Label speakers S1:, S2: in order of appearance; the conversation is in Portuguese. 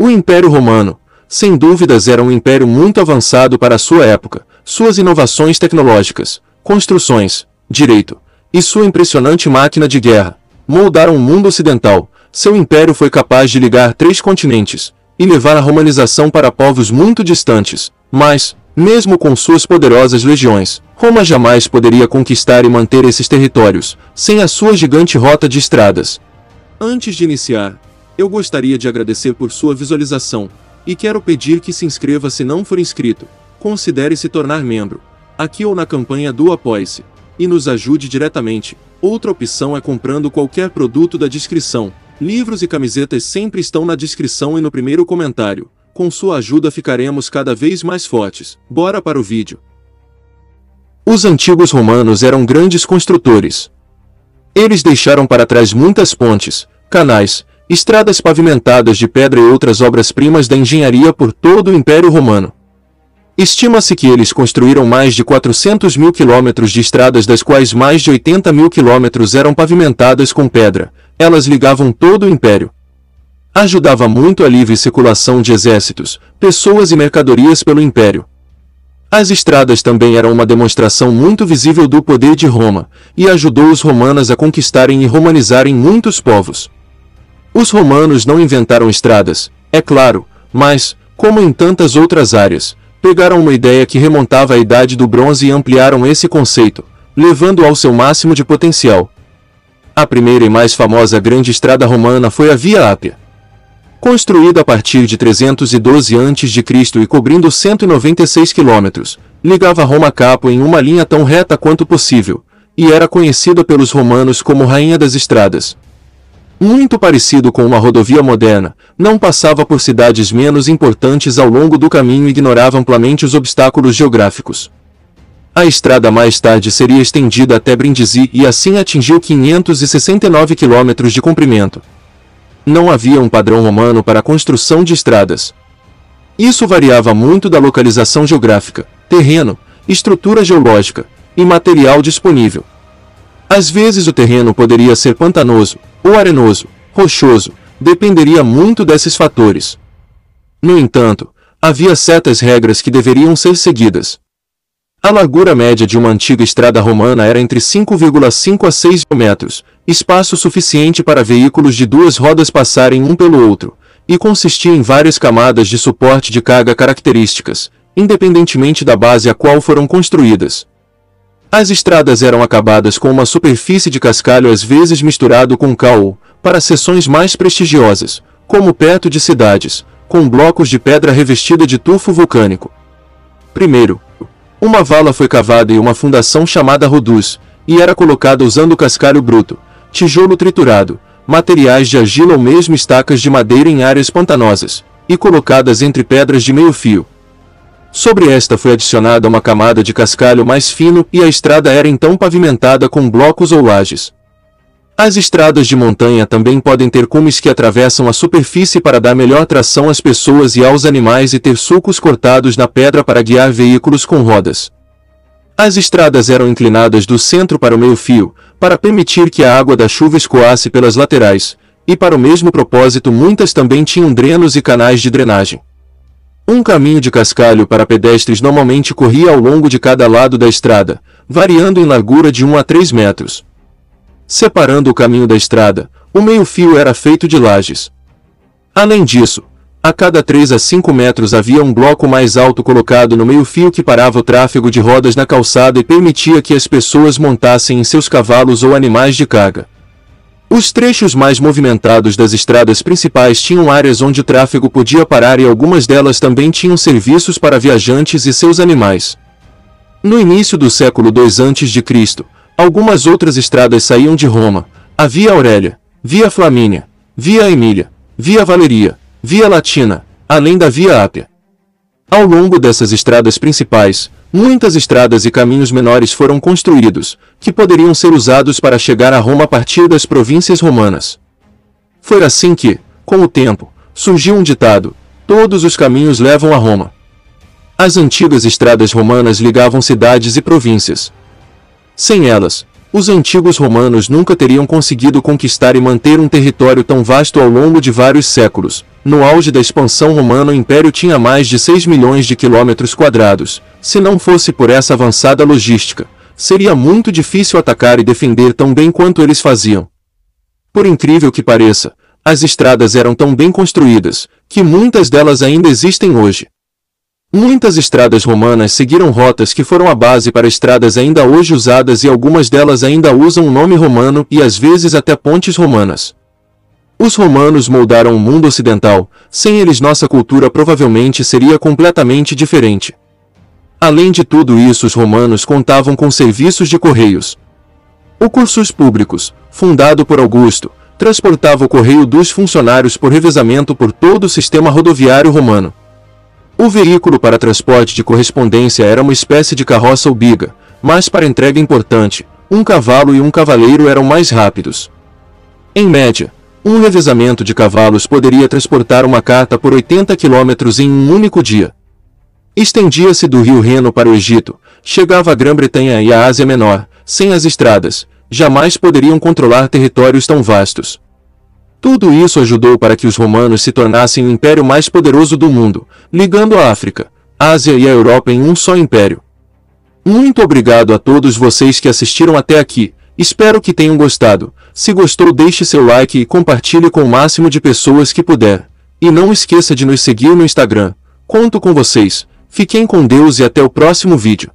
S1: O Império Romano, sem dúvidas, era um império muito avançado para a sua época. Suas inovações tecnológicas, construções, direito e sua impressionante máquina de guerra moldaram o mundo ocidental. Seu império foi capaz de ligar 3 continentes e levar a romanização para povos muito distantes. Mas, mesmo com suas poderosas legiões, Roma jamais poderia conquistar e manter esses territórios sem a sua gigante rota de estradas. Antes de iniciar, eu gostaria de agradecer por sua visualização e quero pedir que se inscreva se não for inscrito. Considere se tornar membro, aqui ou na campanha do Apoie-se, e nos ajude diretamente. Outra opção é comprando qualquer produto da descrição. Livros e camisetas sempre estão na descrição e no primeiro comentário. Com sua ajuda ficaremos cada vez mais fortes. Bora para o vídeo. Os antigos romanos eram grandes construtores. Eles deixaram para trás muitas pontes, canais, estradas pavimentadas de pedra e outras obras-primas da engenharia por todo o Império Romano. Estima-se que eles construíram mais de 400 mil quilômetros de estradas, das quais mais de 80 mil quilômetros eram pavimentadas com pedra. Elas ligavam todo o Império. Ajudava muito a livre circulação de exércitos, pessoas e mercadorias pelo Império. As estradas também eram uma demonstração muito visível do poder de Roma, e ajudou os romanos a conquistarem e romanizarem muitos povos. Os romanos não inventaram estradas, é claro, mas, como em tantas outras áreas, pegaram uma ideia que remontava à Idade do Bronze e ampliaram esse conceito, levando-o ao seu máximo de potencial. A primeira e mais famosa grande estrada romana foi a Via Ápia. Construída a partir de 312 a.C. e cobrindo 196 quilômetros, ligava Roma a Capo em uma linha tão reta quanto possível, e era conhecida pelos romanos como Rainha das Estradas. Muito parecido com uma rodovia moderna, não passava por cidades menos importantes ao longo do caminho e ignorava amplamente os obstáculos geográficos. A estrada mais tarde seria estendida até Brindisi e assim atingiu 569 quilômetros de comprimento. Não havia um padrão romano para a construção de estradas. Isso variava muito da localização geográfica, terreno, estrutura geológica e material disponível. Às vezes o terreno poderia ser pantanoso ou arenoso, rochoso, dependeria muito desses fatores. No entanto, havia certas regras que deveriam ser seguidas. A largura média de uma antiga estrada romana era entre 5,5 a 6 metros, espaço suficiente para veículos de 2 rodas passarem um pelo outro, e consistia em várias camadas de suporte de carga características, independentemente da base a qual foram construídas. As estradas eram acabadas com uma superfície de cascalho, às vezes misturado com cal, para seções mais prestigiosas, como perto de cidades, com blocos de pedra revestida de tufo vulcânico. Primeiro, uma vala foi cavada e uma fundação chamada roduz, e era colocada usando cascalho bruto, tijolo triturado, materiais de argila ou mesmo estacas de madeira em áreas pantanosas, e colocadas entre pedras de meio fio. Sobre esta foi adicionada uma camada de cascalho mais fino e a estrada era então pavimentada com blocos ou lajes. As estradas de montanha também podem ter cumes que atravessam a superfície para dar melhor tração às pessoas e aos animais e ter sulcos cortados na pedra para guiar veículos com rodas. As estradas eram inclinadas do centro para o meio-fio, para permitir que a água da chuva escoasse pelas laterais, e para o mesmo propósito muitas também tinham drenos e canais de drenagem. Um caminho de cascalho para pedestres normalmente corria ao longo de cada lado da estrada, variando em largura de 1 a 3 metros. Separando o caminho da estrada, o meio-fio era feito de lajes. Além disso, a cada 3 a 5 metros havia um bloco mais alto colocado no meio-fio que parava o tráfego de rodas na calçada e permitia que as pessoas montassem em seus cavalos ou animais de carga. Os trechos mais movimentados das estradas principais tinham áreas onde o tráfego podia parar e algumas delas também tinham serviços para viajantes e seus animais. No início do século II a.C., algumas outras estradas saíam de Roma: a Via Aurélia, Via Flamínia, Via Emília, Via Valeria, Via Latina, além da Via Ápia. Ao longo dessas estradas principais, muitas estradas e caminhos menores foram construídos, que poderiam ser usados para chegar a Roma a partir das províncias romanas. Foi assim que, com o tempo, surgiu um ditado: todos os caminhos levam a Roma. As antigas estradas romanas ligavam cidades e províncias. Sem elas, os antigos romanos nunca teriam conseguido conquistar e manter um território tão vasto ao longo de vários séculos, No auge da expansão romana, o império tinha mais de 6 milhões de quilômetros quadrados. Se não fosse por essa avançada logística, seria muito difícil atacar e defender tão bem quanto eles faziam. Por incrível que pareça, as estradas eram tão bem construídas, que muitas delas ainda existem hoje. Muitas estradas romanas seguiram rotas que foram a base para estradas ainda hoje usadas, e algumas delas ainda usam o nome romano e às vezes até pontes romanas. Os romanos moldaram o mundo ocidental, sem eles nossa cultura provavelmente seria completamente diferente. Além de tudo isso, os romanos contavam com serviços de correios. O Cursus Públicos, fundado por Augusto, transportava o correio dos funcionários por revezamento por todo o sistema rodoviário romano. O veículo para transporte de correspondência era uma espécie de carroça ou biga, mas para entrega importante, um cavalo e um cavaleiro eram mais rápidos. Em média, um revezamento de cavalos poderia transportar uma carta por 80 quilômetros em um único dia. Estendia-se do rio Reno para o Egito, chegava à Grã-Bretanha e à Ásia Menor. Sem as estradas, jamais poderiam controlar territórios tão vastos. Tudo isso ajudou para que os romanos se tornassem o império mais poderoso do mundo, ligando a África, Ásia e a Europa em um só império. Muito obrigado a todos vocês que assistiram até aqui, espero que tenham gostado. Se gostou, deixe seu like e compartilhe com o máximo de pessoas que puder. E não esqueça de nos seguir no Instagram. Conto com vocês. Fiquem com Deus e até o próximo vídeo.